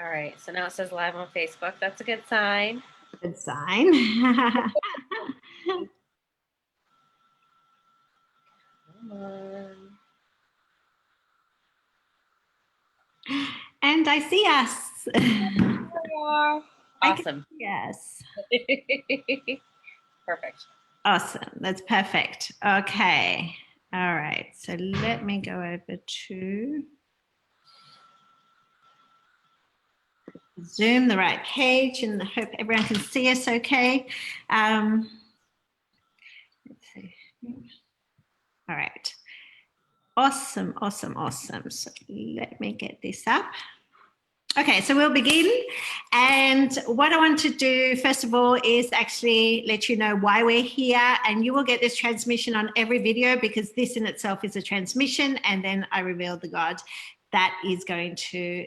All right, so now it says live on Facebook. That's a good sign. Good sign. Come on. And I see us. There we are. Awesome. Yes. Perfect. Awesome. That's perfect. Okay. All right. So let me go over to Zoom, the right page, and I hope everyone can see us okay. Let's see. All right. Awesome, awesome, awesome. So let me get this up. Okay, so we'll begin. And what I want to do, first of all, is actually let you know why we're here. And you will get this transmission on every video because this in itself is a transmission. And then I reveal the God that is going to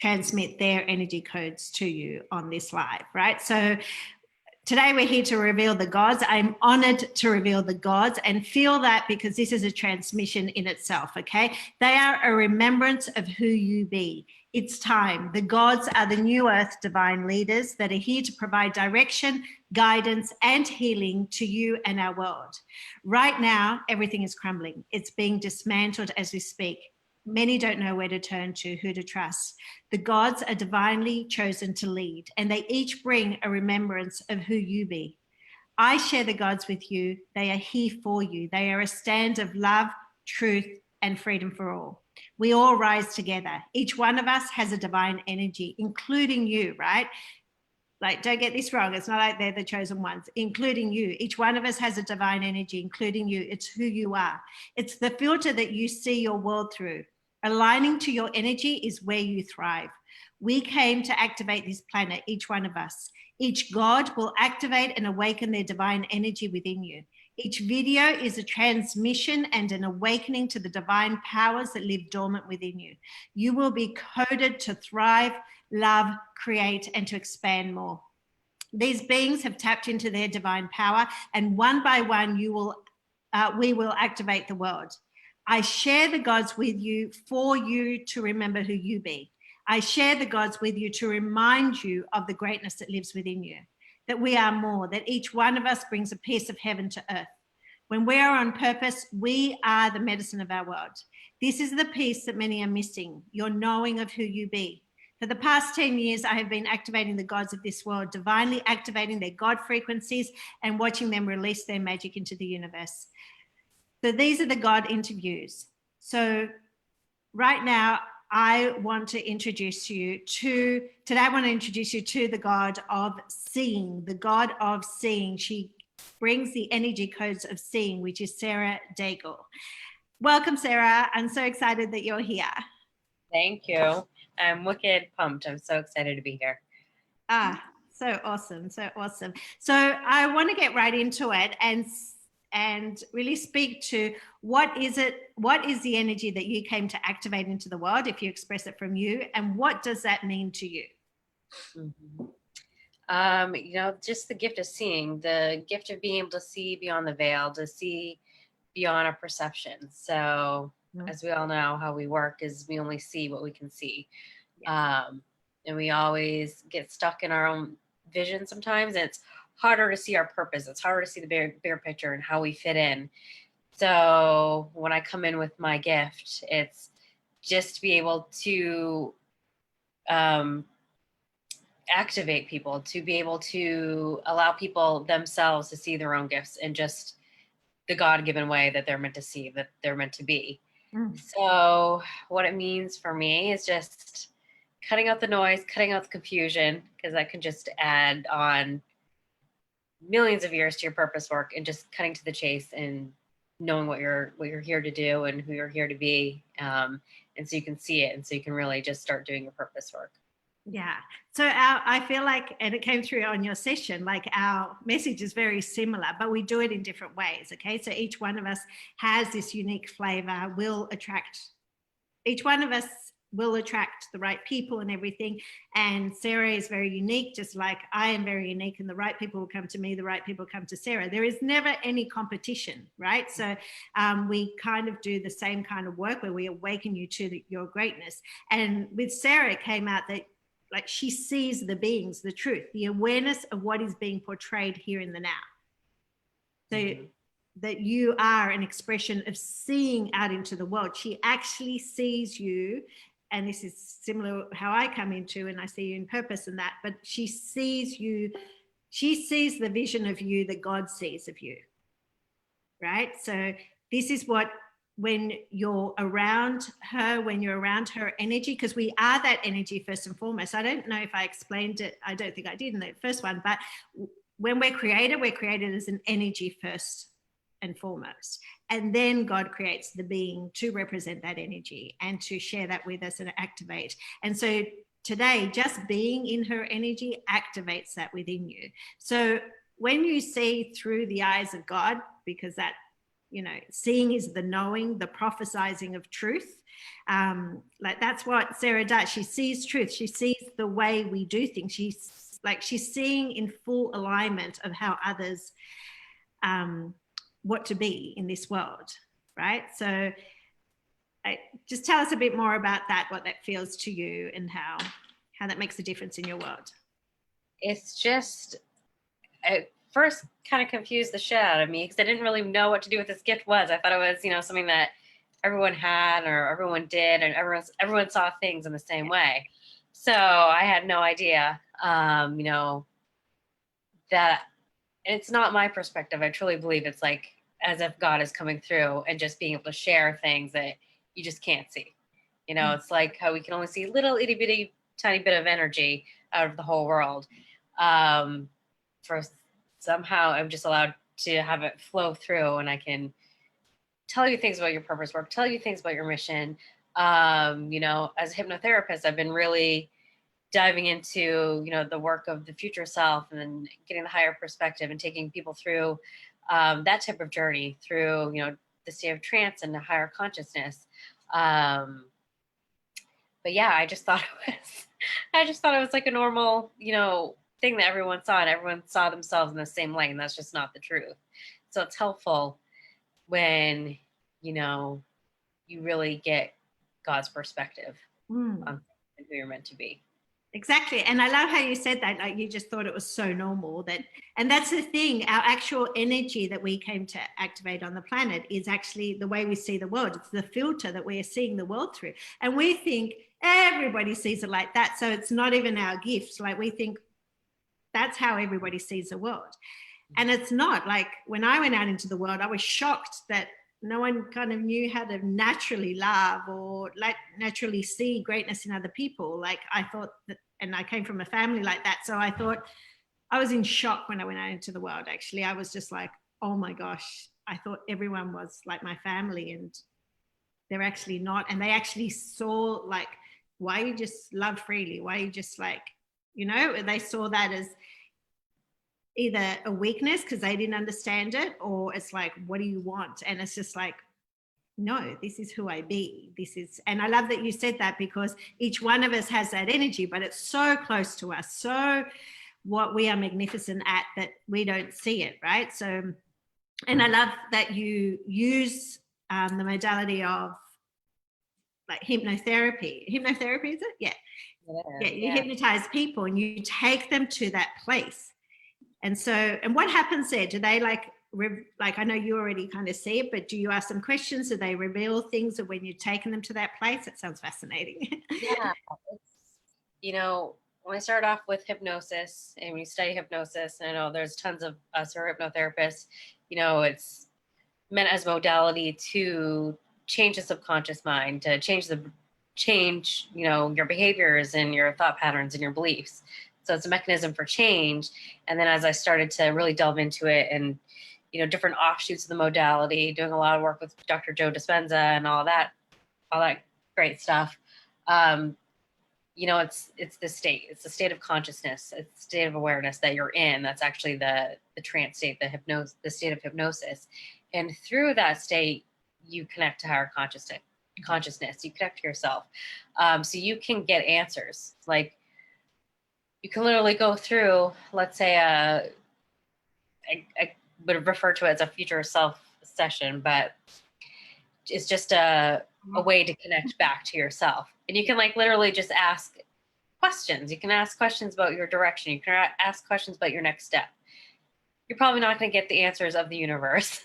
transmit their energy codes to you on this live, right? So today we're here to reveal the gods. I'm honored to reveal the gods and feel that because this is a transmission in itself, okay? They are a remembrance of who you be. It's time. The gods are the new earth divine leaders that are here to provide direction, guidance, and healing to you and our world. Right now, everything is crumbling. It's being dismantled as we speak. Many don't know where to turn to, who to trust. The gods are divinely chosen to lead, and they each bring a remembrance of who you be. I share the gods with you. They are here for you. They are a stand of love, truth, and freedom for all. We all rise together. Each one of us has a divine energy, including you, right? Like, don't get this wrong. It's not like they're the chosen ones, including you. Each one of us has a divine energy, including you. It's who you are. It's the filter that you see your world through. Aligning to your energy is where you thrive. We came to activate this planet, each one of us. Each God will activate and awaken their divine energy within you. Each video is a transmission and an awakening to the divine powers that live dormant within you. You will be coded to thrive, love, create, and to expand more. These beings have tapped into their divine power, and one by one, we will activate the world. I share the gods with you for you to remember who you be. I share the gods with you to remind you of the greatness that lives within you, that we are more, that each one of us brings a piece of heaven to earth. When we are on purpose, we are the medicine of our world. This is the piece that many are missing, your knowing of who you be. For the past 10 years, I have been activating the gods of this world, divinely activating their God frequencies and watching them release their magic into the universe. So these are the God interviews. So right now, I want to introduce you to, today I want to introduce you to the God of seeing, the God of seeing. She brings the energy codes of seeing, which is Sara Daigle. Welcome, Sara. I'm so excited that you're here. Thank you. I'm wicked pumped. I'm so excited to be here. So awesome. So awesome. So I want to get right into it and really speak to what is the energy that you came to activate into the world, if you express it from you, and what does that mean to you? Just the gift of seeing, the gift of being able to see beyond the veil, to see beyond our perception. So as we all know, how we work is we only see what we can see. Yes. And we always get stuck in our own vision sometimes. And it's harder to see our purpose. It's harder to see the bigger picture and how we fit in. So when I come in with my gift, it's just to be able to activate people, to be able to allow people themselves to see their own gifts in just the God-given way that they're meant to see, that they're meant to be. So what it means for me is just cutting out the noise, cutting out the confusion, because that can just add on millions of years to your purpose work, and just cutting to the chase and knowing what you're here to do and who you're here to be. And so you can see it, and so you can really just start doing your purpose work. Yeah. So I feel like, and it came through on your session, like our message is very similar, but we do it in different ways. Okay. So each one of us has this unique flavor, will attract, each one of us will attract the right people and everything. And Sarah is very unique, just like I am very unique, and the right people will come to me, the right people come to Sarah. There is never any competition, right? So we kind of do the same kind of work where we awaken you to your greatness. And with Sarah, it came out that like she sees the beings, the truth, the awareness of what is being portrayed here in the now. So that you are an expression of seeing out into the world. She actually sees you, and this is similar how I come into, and I see you in purpose and that, but she sees you, she sees the vision of you that God sees of you, right? So this is what, when you're around her, when you're around her energy, because we are that energy first and foremost. I don't know if I explained it. I don't think I did in the first one, but when we're created as an energy first and foremost. And then God creates the being to represent that energy and to share that with us and activate. And so today, just being in her energy activates that within you. So when you see through the eyes of God, because that, you know, seeing is the knowing, the prophesizing of truth. Like that's what Sarah does. She sees truth. She sees the way we do things. She's seeing in full alignment of how others what to be in this world, right? So just tell us a bit more about that, what that feels to you and how that makes a difference in your world. It's just, at first kind of confused the shit out of me because I didn't really know what to do with this gift was. I thought it was, you know, something that everyone had or everyone did, and everyone saw things in the same way. So I had no idea, you know, that it's not my perspective. I truly believe it's like as if God is coming through and just being able to share things that you just can't see. You know, it's like how we can only see little itty bitty tiny bit of energy out of the whole world. For somehow I'm just allowed to have it flow through, and I can tell you things about your purpose work, tell you things about your mission. You know, as a hypnotherapist, I've been really diving into, you know, the work of the future self and then getting the higher perspective and taking people through that type of journey through, you know, the state of trance and the higher consciousness. But yeah, I just thought it was like a normal, you know, thing that everyone saw, and everyone saw themselves in the same light, and that's just not the truth. So it's helpful when, you know, you really get God's perspective on who you're meant to be. Exactly. And I love how you said that, like you just thought it was so normal that, and that's the thing, our actual energy that we came to activate on the planet is actually the way we see the world. It's the filter that we are seeing the world through. And we think everybody sees it like that. So it's not even our gift. Like we think that's how everybody sees the world. And it's not. Like when I went out into the world, I was shocked that no one kind of knew how to naturally love or like naturally see greatness in other people. Like I thought that, and I came from a family like that. So I thought I was in shock when I went out into the world. Actually, I was just like, oh my gosh, I thought everyone was like my family, and they're actually not. And they actually saw like, why you just love freely? Why you just like, you know, they saw that as either a weakness because they didn't understand it, or it's like, what do you want? And it's just like, no, this is who I be. This is, and I love that you said that because each one of us has that energy, but it's so close to us. So what we are magnificent at that we don't see it, right? So, and I love that you use the modality of like hypnotherapy. Hypnotherapy, is it? Yeah. Yeah, you hypnotize people and you take them to that place. And so, and what happens there? Do they like I know you already kind of see it, but do you ask them questions? Do they reveal things when you've taken them to that place? It sounds fascinating. Yeah. You know, when I started off with hypnosis and when you study hypnosis, and I know there's tons of us who are hypnotherapists, you know, it's meant as modality to change the subconscious mind, to change, you know, your behaviors and your thought patterns and your beliefs. So it's a mechanism for change. And then as I started to really delve into it and, you know, different offshoots of the modality, doing a lot of work with Dr. Joe Dispenza and all that great stuff. You know, it's the state of consciousness. It's the state of awareness that you're in. That's actually the trance state, the state of hypnosis. And through that state, you connect to higher consciousness. consciousness. You connect to yourself. So you can get answers. Like you can literally go through, let's say, I would refer to it as a future self session, but it's just a way to connect back to yourself. And you can like literally just ask questions. You can ask questions about your direction. You can ask questions about your next step. You're probably not going to get the answers of the universe,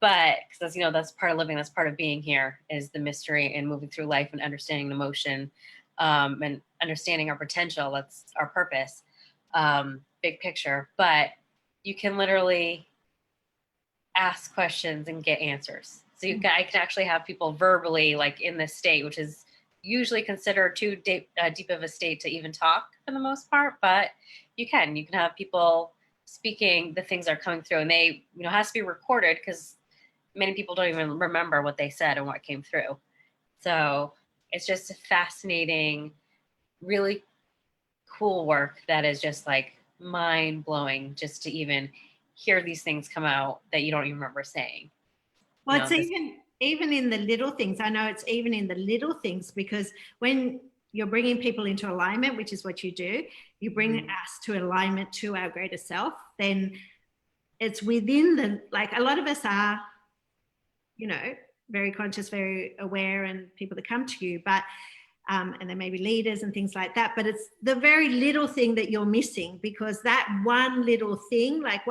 but because you know that's part of living, that's part of being here, is the mystery and moving through life and understanding the emotion, and understanding our potential. That's our purpose, big picture. But you can literally ask questions and get answers. So I can actually have people verbally, like in this state, which is usually considered too deep of a state to even talk for the most part. But you can have people speaking the things that are coming through, and they, you know, has to be recorded because many people don't even remember what they said and what came through. So it's just a fascinating, really cool work that is just like mind blowing, just to even hear these things come out that you don't even remember saying. Well, You know, it's even in the little things. I know it's even in the little things, because when you're bringing people into alignment, which is what you do, you bring us to alignment to our greater self, then it's within the, like a lot of us are, you know, very conscious, very aware, and people that come to you, but and there may be leaders and things like that, but it's the very little thing that you're missing, because that one little thing, like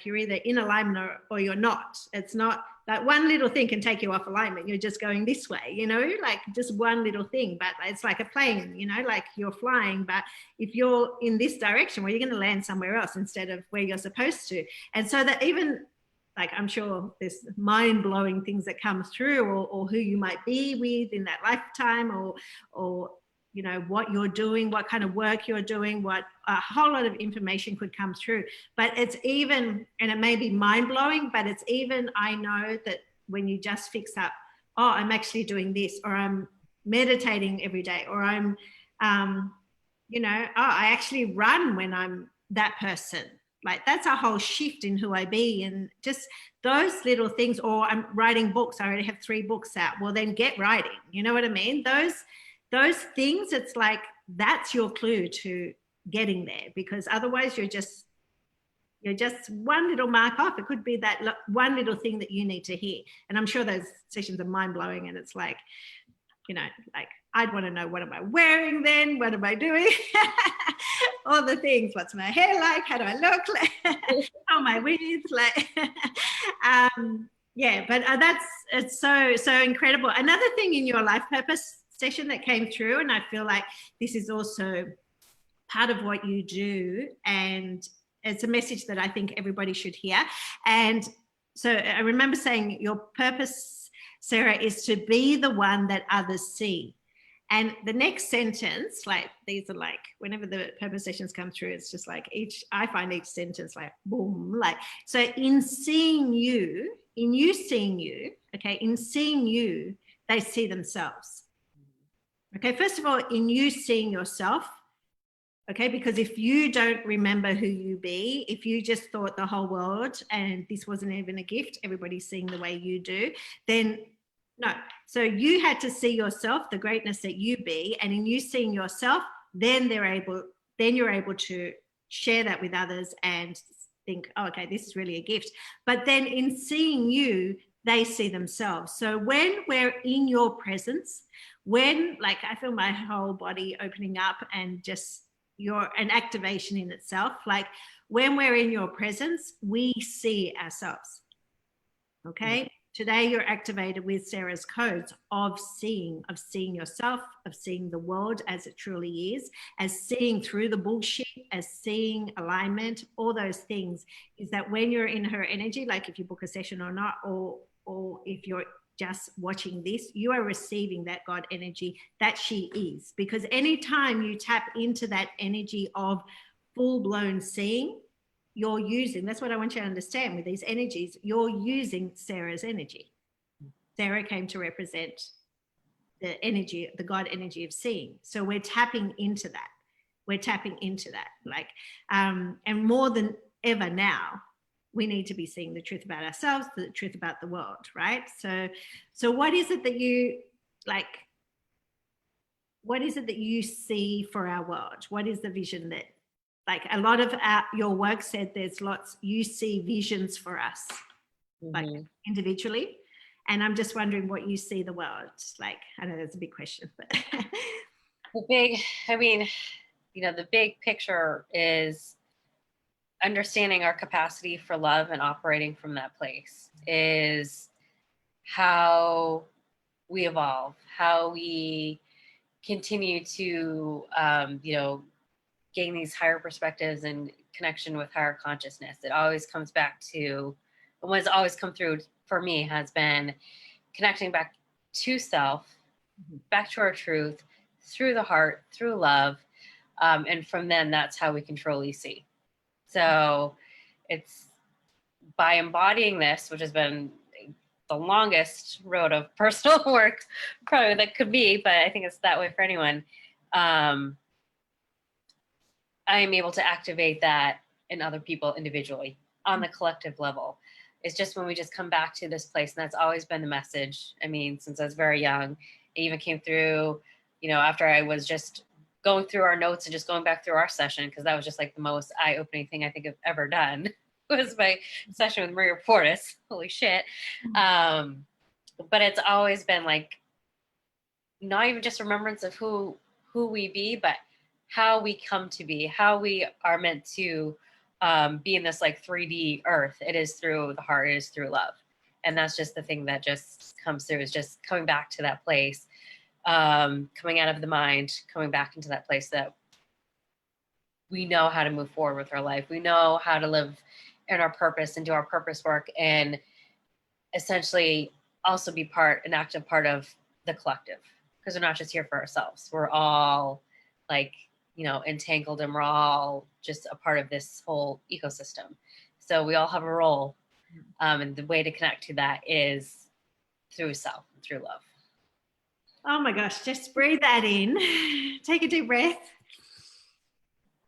you're either in alignment or you're not. It's not that one little thing can take you off alignment. You're just going this way, you know, like just one little thing, but it's like a plane, you know, like you're flying, but if you're in this direction, well, you're going to land somewhere else instead of where you're supposed to. And so that even, like, I'm sure there's mind-blowing things that come through, or who you might be with in that lifetime, or you know, what you're doing, what kind of work you're doing, what a whole lot of information could come through. But it's even, and it may be mind-blowing, but it's even, I know that when you just fix up, oh, I'm actually doing this, or I'm meditating every day, or I'm, you know, oh, I actually run when I'm that person. Like that's a whole shift in who I be, and just those little things. Or I'm writing books. I already have 3 books out. Well, then get writing. You know what I mean? Those things, it's like that's your clue to getting there, because otherwise you're just one little mark off. It could be that one little thing that you need to hear. And I'm sure those sessions are mind blowing, and it's like, you know, like I'd want to know, what am I wearing then? What am I doing? All the things. What's my hair like? How do I look like? How am I with? Like, yeah, but it's so incredible. Another thing in your life purpose session that came through, and I feel like this is also part of what you do, and it's a message that I think everybody should hear. And so I remember saying your purpose, Sarah, is to be the one that others see. And the next sentence, like these are like, whenever the purpose sessions come through, it's just like I find each sentence like boom, like, so in seeing you, okay, in seeing you, they see themselves. Okay, first of all, in you seeing yourself, okay, because if you don't remember who you be, if you just thought the whole world and this wasn't even a gift, everybody's seeing the way you do, then no. So you had to see yourself, the greatness that you be, and in you seeing yourself, then you're able to share that with others and think, oh, okay, this is really a gift. But then in seeing you, they see themselves. So when we're in your presence, when, like, I feel my whole body opening up, and just you're an activation in itself. Like when we're in your presence, we see ourselves. Okay. Mm-hmm. Today you're activated with Sarah's codes of seeing yourself, of seeing the world as it truly is, as seeing through the bullshit, as seeing alignment, all those things. Is that when you're in her energy, like if you book a session or not, or if you're just watching this, you are receiving that God energy that she is. Because anytime you tap into that energy of full-blown seeing, you're using, that's what I want you to understand with these energies, you're using Sarah's energy. Sarah came to represent the energy, the God energy of seeing. So we're tapping into that. Like, and more than ever now, we need to be seeing the truth about ourselves, the truth about the world, right? So what is it that you like? What is it that you see for our world? What is the vision that, like, a lot of your work said there's lots, you see visions for us, like individually. And I'm just wondering what you see the world like. I know that's a big question, but the big picture is understanding our capacity for love and operating from that place is how we evolve, how we continue to, gain these higher perspectives and connection with higher consciousness. It always comes back to, what's always come through for me has been connecting back to self, back to our truth, through the heart, through love. And from then, that's how we can truly see. So it's by embodying this, which has been the longest road of personal work probably that could be, but I think it's that way for anyone. I am able to activate that in other people individually on the collective level. It's just when we just come back to this place, and that's always been the message. I mean, since I was very young, it even came through, after I was just going through our notes and just going back through our session, because that was just like the most eye-opening thing I think I've ever done was my session with Maria Portas. Holy shit. But it's always been like, not even just remembrance of who we be, but how we come to be, how we are meant to be in this like 3D earth. It is through the heart, it is through love. And that's just the thing that just comes through, is just coming back to that place, coming out of the mind, coming back into that place that we know how to move forward with our life. We know how to live in our purpose and do our purpose work, and essentially also be an active part of the collective, because we're not just here for ourselves. We're all like, entangled, and we're all just a part of this whole ecosystem. So we all have a role. And the way to connect to that is through self and through love. Oh my gosh, just breathe that in. Take a deep breath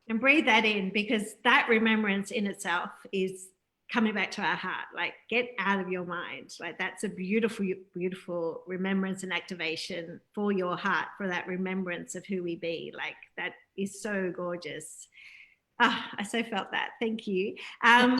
and breathe that in, because that remembrance in itself is coming back to our heart. Like, get out of your mind. Like, that's a beautiful, beautiful remembrance and activation for your heart, for that remembrance of who we be. Like, that is so gorgeous. I so felt that. Thank you. I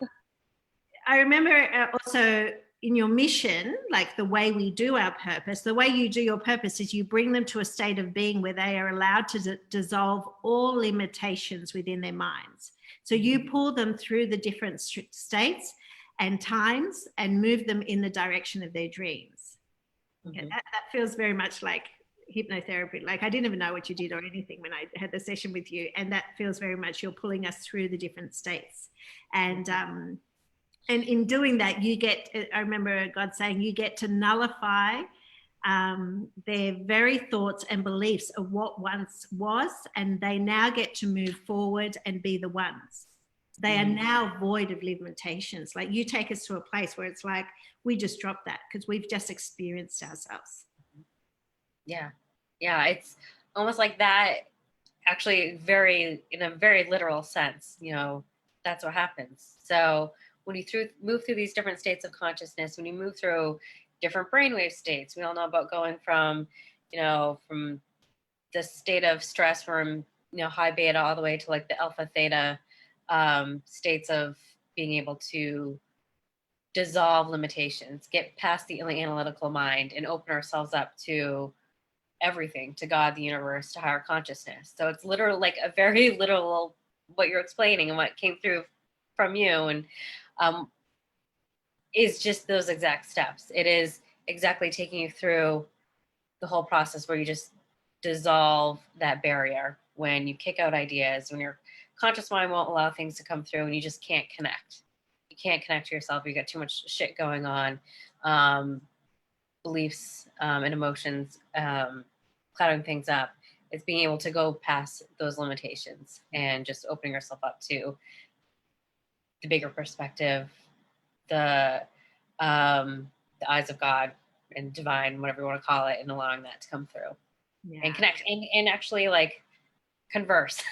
remember also in your mission, like the way we do our purpose, the way you do your purpose is you bring them to a state of being where they are allowed to dissolve all limitations within their minds. So you pull them through the different states and times and move them in the direction of their dreams. Okay, that feels very much like hypnotherapy. Like, I didn't even know what you did or anything when I had the session with you. And that feels very much, you're pulling us through the different states. And in doing that, you get, I remember God saying, you get to nullify their very thoughts and beliefs of what once was, and they now get to move forward and be the ones. They are now void of limitations. Like, you take us to a place where it's like, we just drop that because we've just experienced ourselves. Yeah. It's almost like that, actually, in a very literal sense, that's what happens. So when you move through these different states of consciousness, when you move through different brainwave states, we all know about going from the state of stress from, high beta all the way to like the alpha theta states of being able to dissolve limitations, get past the analytical mind, and open ourselves up to everything, to God, the universe, to higher consciousness. So it's literally like a very literal, what you're explaining and what came through from you, and is just those exact steps. It is exactly taking you through the whole process where you just dissolve that barrier when you kick out ideas, when your conscious mind won't allow things to come through and you just can't connect. You can't connect to yourself. You got too much shit going on, beliefs and emotions clouding things up. It's being able to go past those limitations and just opening yourself up to the bigger perspective, the eyes of God and divine, whatever you want to call it, and allowing that to come through and connect and actually like converse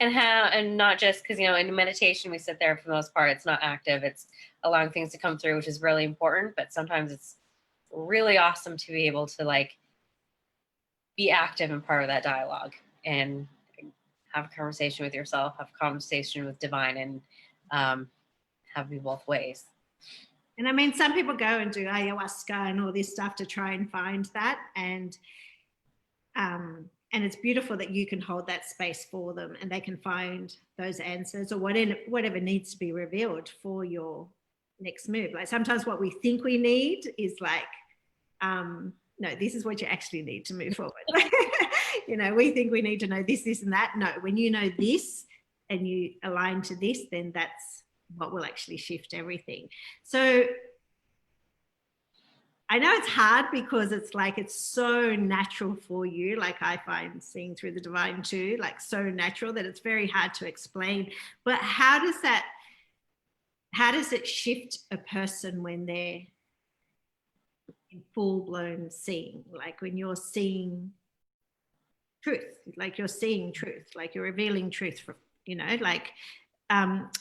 and not just because, you know, in meditation we sit there for the most part, it's not active, it's allowing things to come through, which is really important, but sometimes it's really awesome to be able to like be active and part of that dialogue and have a conversation with yourself, have a conversation with divine, and have me both ways. And I mean, some people go and do ayahuasca and all this stuff to try and find that, and it's beautiful that you can hold that space for them and they can find those answers or whatever needs to be revealed for your next move. Like sometimes what we think we need is like, no, this is what you actually need to move forward. You know, we think we need to know this, and that. No, when you know this and you align to this, then that's what will actually shift everything. So I know it's hard because it's like it's so natural for you. Like I find seeing through the divine too, like so natural that it's very hard to explain. But how does it shift a person when they're in full-blown seeing? Like when you're seeing truth, like you're seeing truth, like you're revealing truth from, you know, like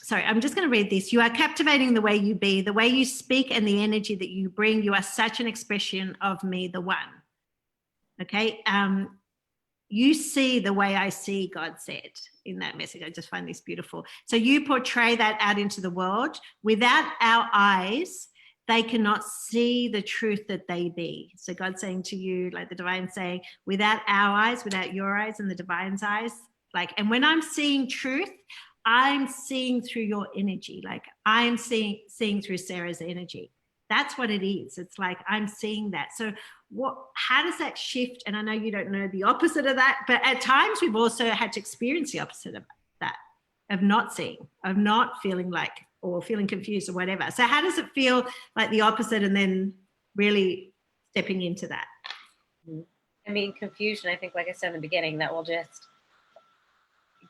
sorry, I'm just going to read this. You are captivating the way you be, the way you speak, and the energy that you bring. You are such an expression of me, the one. Okay. You see the way I see, God said in that message. I just find this beautiful. So you portray that out into the world. Without our eyes, they cannot see the truth that they be. So God's saying to you, like the divine saying, without our eyes, without your eyes and the divine's eyes, like, and when I'm seeing truth, I'm seeing through your energy. Like I'm seeing through Sarah's energy. That's what it is. It's like I'm seeing that. So how does that shift? And I know you don't know the opposite of that, but at times we've also had to experience the opposite of that, of not seeing, of not feeling like, or feeling confused or whatever. So how does it feel like the opposite and then really stepping into that? I mean, confusion, I think, like I said in the beginning, that will just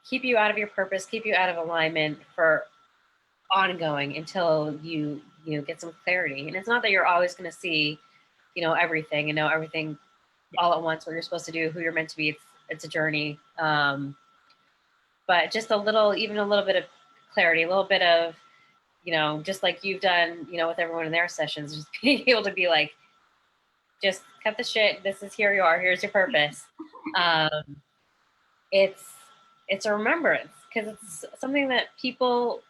keep you out of your purpose, keep you out of alignment for ongoing until you get some clarity. And it's not that you're always going to see, you know, everything and know everything all at once, what you're supposed to do, who you're meant to be. It's a journey. But just even a little bit of clarity, a little bit of, you know, just like you've done, you know, with everyone in their sessions, just being able to be like, just cut the shit. This is, here you are. Here's your purpose. It's a remembrance because it's something that people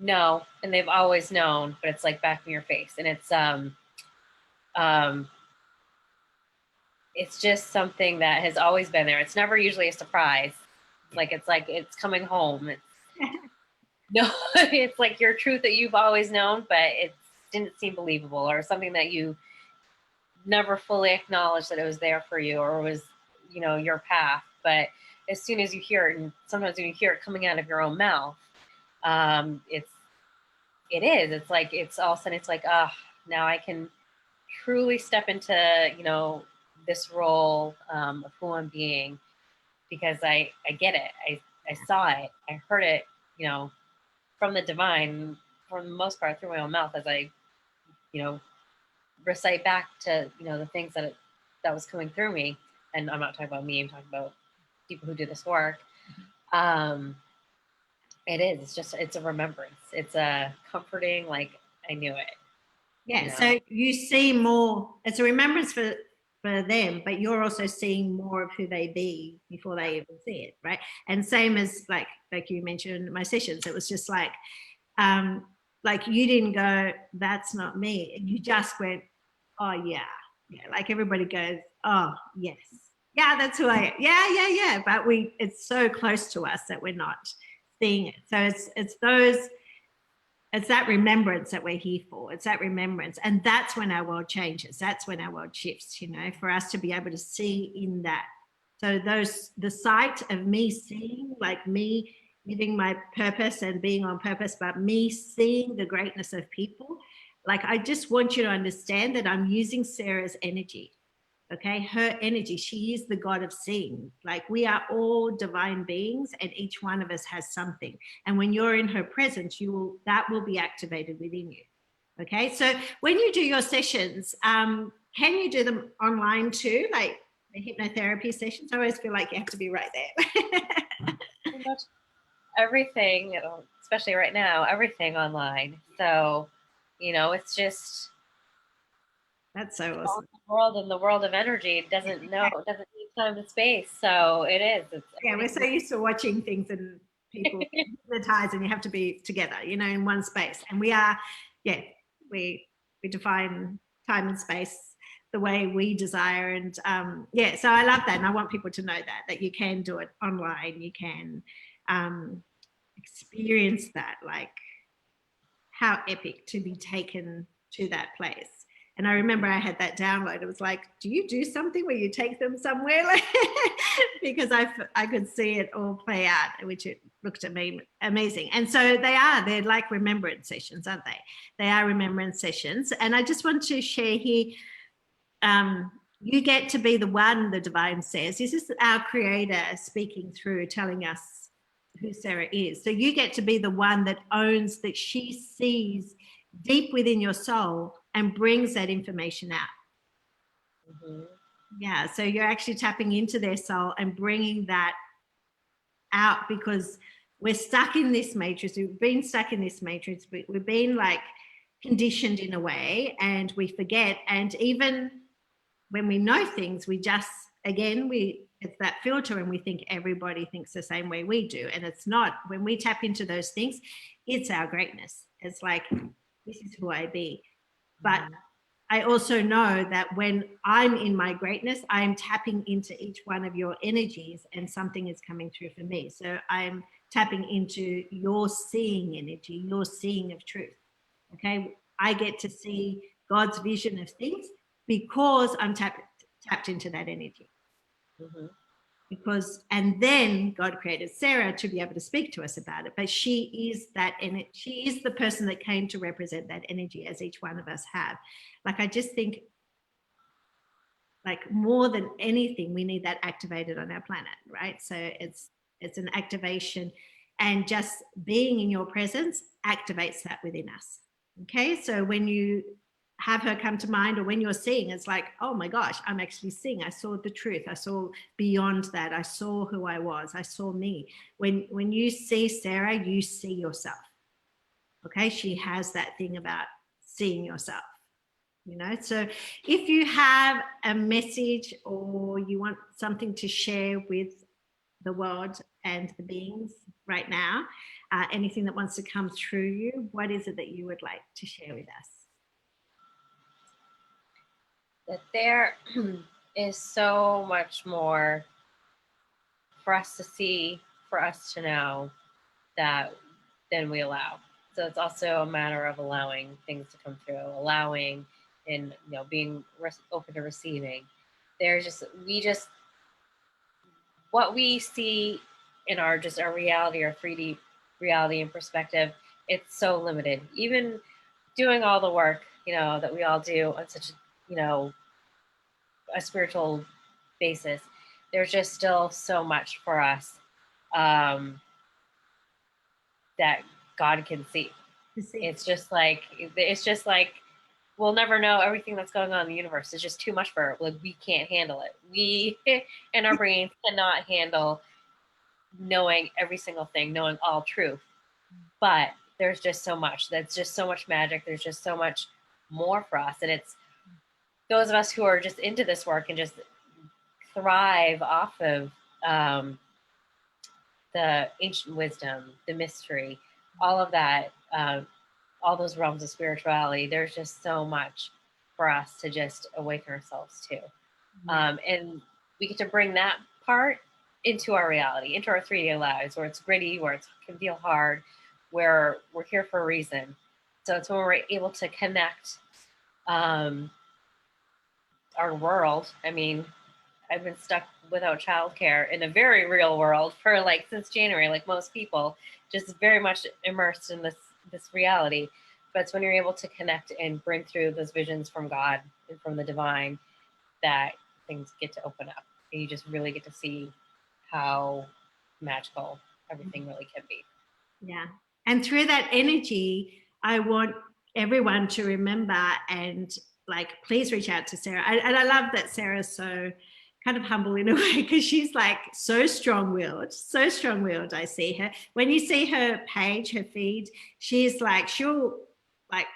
know and they've always known, but it's like back in your face. And it's just something that has always been there. It's never usually a surprise. It's coming home. It's like your truth that you've always known, but it didn't seem believable, or something that you never fully acknowledged that it was there for you, or was, you know, your path. But as soon as you hear it, and sometimes when you hear it coming out of your own mouth, it's like, it's all of a sudden, it's like, now I can truly step into, you know, this role of who I'm being, because I get it. I saw it. I heard it, you know, from the divine, for the most part, through my own mouth, as I, you know, recite back to, you know, the things that was coming through me. And I'm not talking about me, I'm talking about people who do this work. It's a remembrance. It's a comforting, like, I knew it. Yeah. You know? So you see more, it's a remembrance for them, but you're also seeing more of who they be before they even see it, right? And same as like you mentioned in my sessions, it was just like you didn't go, that's not me. You just went, oh yeah. Like everybody goes, oh yes, yeah, that's who I am. Yeah. But it's so close to us that we're not seeing it. So it's that remembrance that we're here for. It's that remembrance. And that's when our world changes. That's when our world shifts, you know, for us to be able to see in that. So the sight of me seeing, like me living my purpose and being on purpose, but me seeing the greatness of people. Like, I just want you to understand that I'm using Sarah's energy. Okay, her energy, she is the God of seeing. Like, we are all divine beings and each one of us has something. And when you're in her presence, that will be activated within you. Okay, so when you do your sessions, can you do them online too? Like, The hypnotherapy sessions, I always feel like you have to be right there. Pretty much everything, especially right now, everything online. So, it's just That's so awesome. the world, and the world of energy doesn't need time and space. So it is. Yeah, we're so used to watching things and people hypnotize, and you have to be together, in one space. And we are, yeah, we define time and space the way we desire. And yeah, so I love that. And I want people to know that you can do it online. You can experience that, like how epic to be taken to that place. And I remember I had that download. It was like, do you do something where you take them somewhere? Like, because I could see it all play out, which it looked amazing. And so they're like remembrance sessions, aren't they? They are remembrance sessions. And I just want to share here, you get to be the one, the divine says. This is our creator speaking through, telling us who Sara is. So you get to be the one that owns, that she sees deep within your soul and brings that information out. Mm-hmm. Yeah, so you're actually tapping into their soul and bringing that out, because we're stuck in this matrix. We've been stuck in this matrix. We've been like conditioned in a way, and we forget. And even when we know things, we just, again, it's that filter, and we think everybody thinks the same way we do. And it's not. When we tap into those things, it's our greatness. It's like, this is who I be. But I also know that when I'm in my greatness, I am tapping into each one of your energies, and something is coming through for me. So I'm tapping into your seeing energy, your seeing of truth. Okay. I get to see God's vision of things because I'm tapped into that energy. Mm-hmm. And then God created Sara to be able to speak to us about it. But she is that, and she is the person that came to represent that energy, as each one of us have. Like, I just think, like, more than anything, we need that activated on our planet, right? So it's an activation, and just being in your presence activates that within us. Okay, so when you have her come to mind, or when you're seeing, it's like, oh my gosh, I'm actually seeing. I saw the truth. I saw beyond that. I saw who I was. I saw me. When you see Sara, you see yourself. Okay, she has that thing about seeing yourself. So if you have a message, or you want something to share with the world and the beings right now, anything that wants to come through you, what is it that you would like to share with us? That there is so much more for us to see, for us to know, that than we allow. So it's also a matter of allowing things to come through, allowing, and being open to receiving. What we see in our reality, our 3D reality and perspective, it's so limited. Even doing all the work, that we all do on such a spiritual basis, there's just still so much for us that God can see. It's just like we'll never know everything that's going on in the universe. It's just too much for it. Like, we can't handle it. We and our brains cannot handle knowing every single thing, knowing all truth. But there's just so much. That's just so much magic. There's just so much more for us. And it's those of us who are just into this work and just thrive off of the ancient wisdom, the mystery, all of that, all those realms of spirituality. There's just so much for us to just awaken ourselves to. And we get to bring that part into our reality, into our 3D lives, where it's gritty, where it can feel hard, where we're here for a reason. So it's when we're able to connect our world. I mean, I've been stuck without childcare in a very real world for since January, like most people, just very much immersed in this reality. But it's when you're able to connect and bring through those visions from God and from the divine that things get to open up, and you just really get to see how magical everything really can be. Yeah. And through that energy, I want everyone to remember, and please reach out to Sara. And I love that Sara's so kind of humble in a way, because she's like so strong-willed, so strong-willed. I see her. When you see her page, her feed, she'll like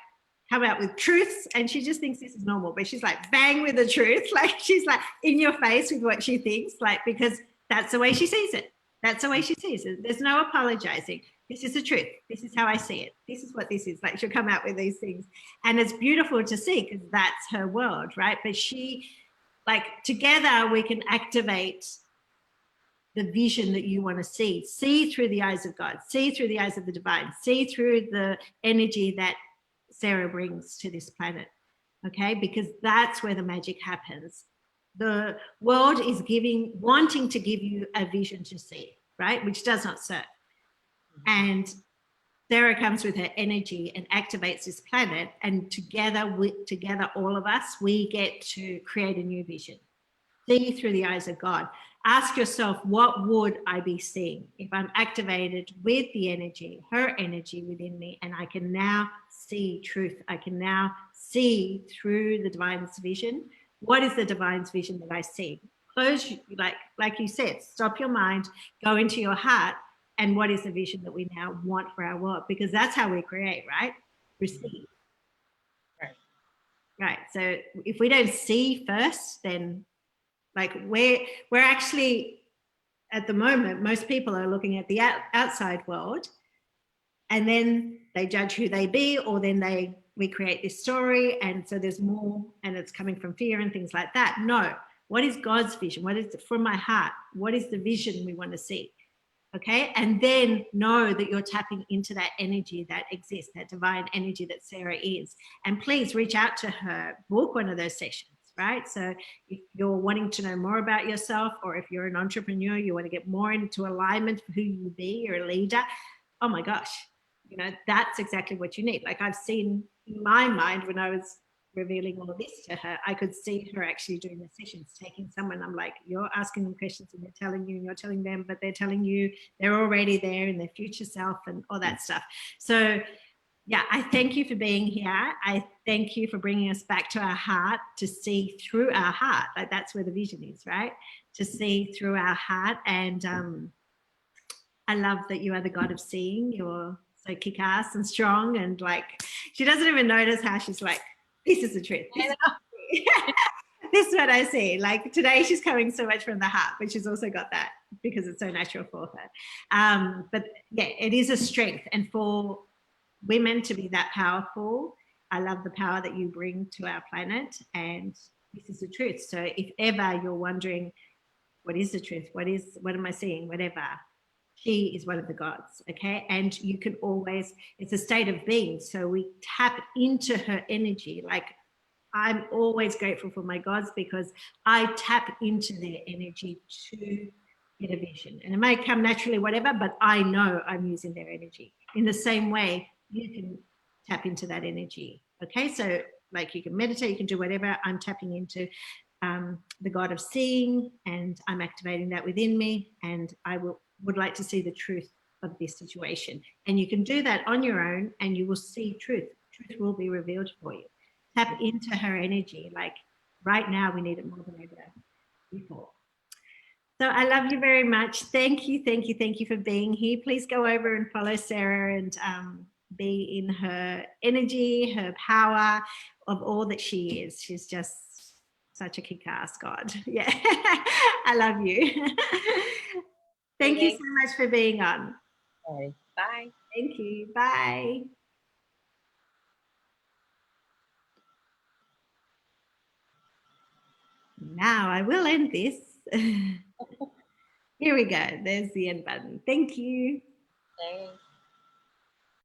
come out with truths, and she just thinks this is normal, but she's like bang with the truth. Like she's like in your face with what she thinks, like, because that's the way she sees it. That's the way she sees it. There's no apologizing. This is the truth. This is how I see it. This is what this is. Like, she'll come out with these things. And it's beautiful to see, because that's her world, right? But she, like, together we can activate the vision that you want to see through the eyes of God, see through the eyes of the divine, see through the energy that Sara brings to this planet, okay? Because that's where the magic happens. The world is wanting to give you a vision to see, right? Which does not serve. And Sara comes with her energy and activates this planet, and together, all of us, we get to create a new vision. See through the eyes of God. Ask yourself, what would I be seeing if I'm activated with the energy, her energy within me, and I can now see truth. I can now see through the divine's vision. What is the divine's vision that I see? Close, like you said, stop your mind, go into your heart, and what is the vision that we now want for our world? Because that's how we create, right? Receive. Right. So if we don't see first, then like we're actually, at the moment, most people are looking at the outside world, and then they judge who they be, or then we create this story, and so there's more, and it's coming from fear and things like that. No, what is God's vision? What is it from my heart? What is the vision we want to see? Okay, and then know that you're tapping into that energy that exists, that divine energy that Sara is. And please reach out to her, book one of those sessions, right? So if you're wanting to know more about yourself, or if you're an entrepreneur, you want to get more into alignment for who you be, you're a leader, oh my gosh, you know, that's exactly what you need. Like, I've seen in my mind, when I was revealing all of this to her, I could see her actually doing the sessions, taking someone, I'm like, you're asking them questions and they're telling you, and you're telling them, but they're telling you they're already there in their future self and all that stuff. So yeah, I thank you for being here. I thank you for bringing us back to our heart, to see through our heart. Like, that's where the vision is, right? To see through our heart. And I love that you are the God of seeing. You're so kick-ass and strong, and like, she doesn't even notice how she's like, this is the truth. This is what I see. Like, today she's coming so much from the heart, but she's also got that because it's so natural for her. But yeah, it is a strength. And for women to be that powerful, I love the power that you bring to our planet, and this is the truth. So if ever you're wondering, what is the truth? What am I seeing? Whatever. She is one of the gods, okay? And you can always, it's a state of being. So we tap into her energy. Like, I'm always grateful for my gods, because I tap into their energy to get a vision. And it may come naturally, whatever, but I know I'm using their energy. In the same way, you can tap into that energy, okay? So like, you can meditate, you can do whatever. I'm tapping into the God of seeing, and I'm activating that within me, and I would like to see the truth of this situation. And you can do that on your own, and you will see truth. Truth will be revealed for you. Tap into her energy. Like, right now, we need it more than ever before. So I love you very much. Thank you, thank you, thank you for being here. Please go over and follow Sara, and be in her energy, her power of all that she is. She's just such a kick-ass God. Yeah, I love you. Thank you so much for being on. Okay. Bye. Thank you. Bye. Now I will end this. Here we go. There's the end button. Thank you. Thanks.